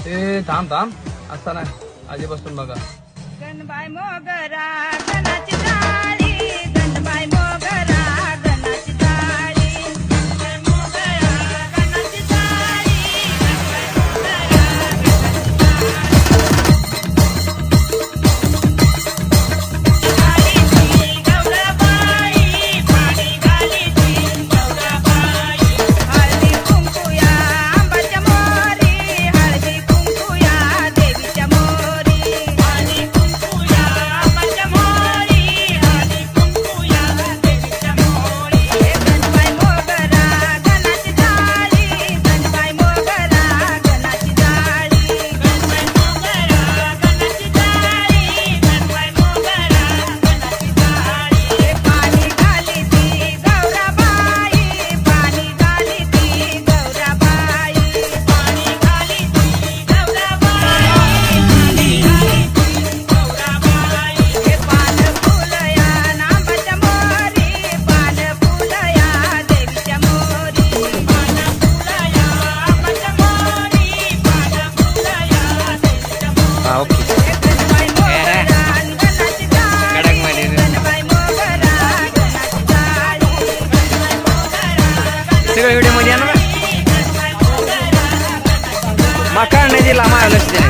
ए थांब थांब असता नाही आधी बसून बघा. गणबाई मोगरा गणाची जाळी, गणबाई मोगरा गणाची जाळी, गणबाई मोगरा गणाची जाळी, गणबाई मोगरा गणाची गौराबाई, पाणी घालीची गौराबाई, हळदी कुंकुया आंबाच्या मोरी, हळदी कुंकुया देवीच्या मोरी, हळदी कुंकुया आंबाच्या मोरी, हळदी कुंकुया देवीच्या मोरी. गणबाई मोगरा गणाची जाळी, गणबाई मोगरा गणाची जाळी, गणबाई मोगरा गणाची जाळी, गणबाई मोगरा गणाची जाळी. पाणी घालीती गौराबाई, पाणी घालीती गौराबाई, पाणी घालीती गौराबाई, पाणी घालीती गौराबाई. पान फुलया आंबाच्या मोरी, पान फुलया देवीच्या मोरी, पान फुलया आंबाच्या मोरी, पान फुलया देवीच्या मोरी. हा ओके. गणबाई मोगरा गणाची जाळी, गणबाई मोगरा गणाची जाळी, गणबाई मोगरा गणाची सगळ्या व्हिडिओ मध्ये येणार ना. गणबाई मोगरा गणाची जाळी. माका नाही दिला माझ्या लक्ष द्या.